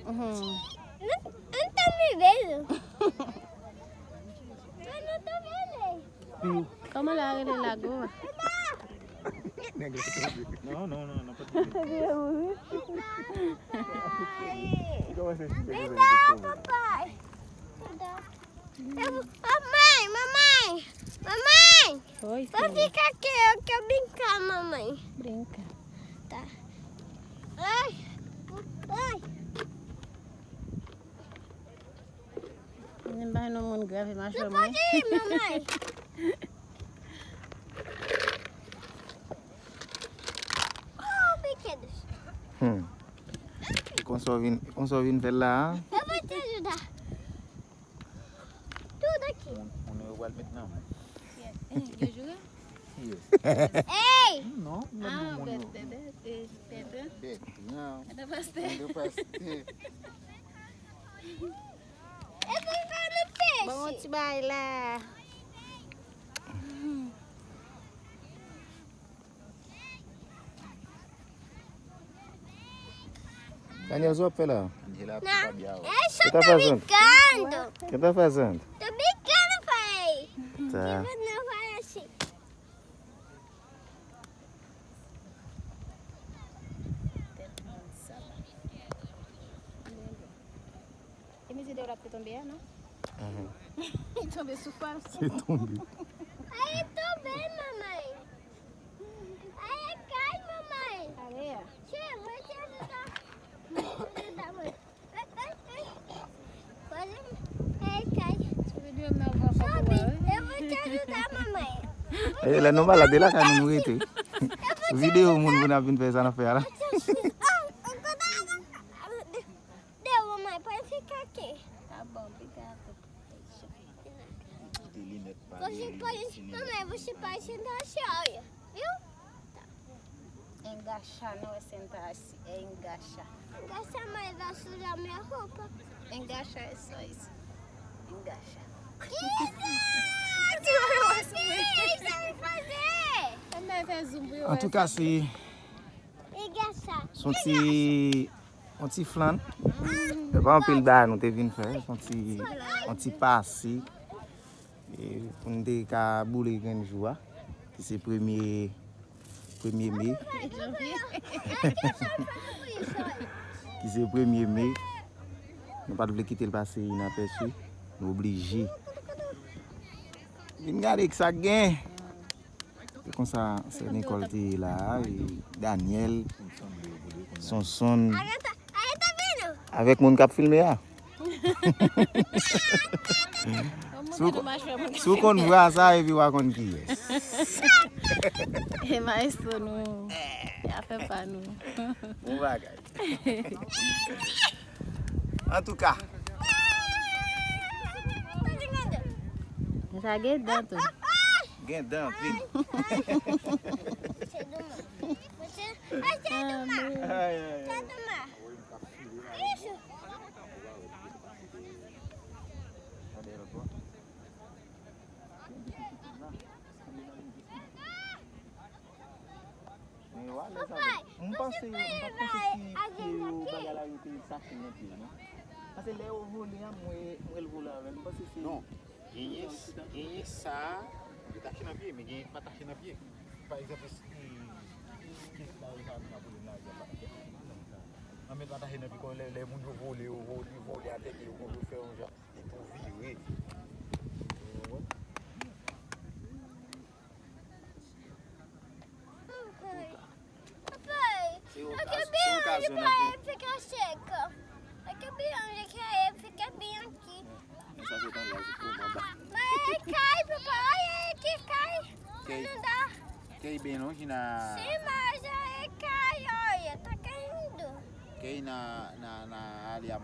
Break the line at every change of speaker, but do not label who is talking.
Não tá me vendo. Eu não tô vendo ele.
Calma lá, ele é lagoa.
Não, não pode
Me dá, papai. Me dá. Mamãe.
Oi,
Vou
filho.
ficar aqui, eu quero brincar, mamãe.
Brinca.
Tá. Ai.
Não vai no mundo grave, mas
Não
mãe.
pode ir, mamãe. Oh, brinquedos.
Com só vindo lá.
Eu vou te ajudar. Tudo aqui.
Não é igual não.
Quer jogar?
Ei!
Não,
Ah, pedra.
não.
Ada pastel.
Eu
Eu vou ficar no peixe.
Vamos te bailar.
Daniel, só pela.
Não, eu só
Que tá
tô
fazendo?
brincando.
O que tá fazendo?
Tô brincando, pai.
Tá.
Não vai assim.
Ini sih dia rapi tombia, no? Tombia sufar.
Você tombe.
Aí, tô bem, mamãe. Aí, cai, mamãe.
Areia.
Tia, vou te ajudar. Vou te ajudar, mãe. Pode? Aí, cai. Sobe, eu vou te ajudar, mamãe.
Ele não vai lá dele, cara, não grite. O vídeo o mundo não vem pensar na feira.
Deu, mamãe, pode ficar aqui.
Tá bom, obrigada.
Mamãe, você pode sentar assim, olha. Viu?
Engaixar não é sentar-se, é engaixar.
Gasta mais, vai sujar minha roupa.
Engaixar é só isso. Engaixar.
Deixa eu fazer.
En tout cas, c'est
Engaixar.
un petit flan. C'est pas un peu le bar, nous devons faire. Un petit passé. Et pour nous décaler bouler un jour, qui c'est 1er mai. Qui c'est 1er mai. Nous pas devons quitter le passé inaperçu. Nous obligés. Regardez que ça gagne. C'est comme ça, c'est Nicole qui est là, et Daniel, son
Aí tá vendo?
avec mon cap filmé là. Si on voit ça, et puis on voit qui est.
É mais tu não. É a pepa não.
On va gagner. En tout cas,
Essa aqui é dentro.
gain d'un vite.
Você vai ser do mar. Sai do mar. Isso. Papai,
On pense que parce que les volets moi voler avec parce que
Non, il y a ça, il y a un pied, mais il n'y a pas un pied. Par exemple, si mais dans ta haine puis quand les gens volent avec ils vont faire un genre pour vivre.
papai, eu quero bem onde pra ficar seca. Eu quero bem onde que aí fica bem aqui. Mas cai, papai, olha que cai. Não dá.
Quer ir bem longe na...
Sim, mas aí cai, olha, tá caindo.
Quer ir na área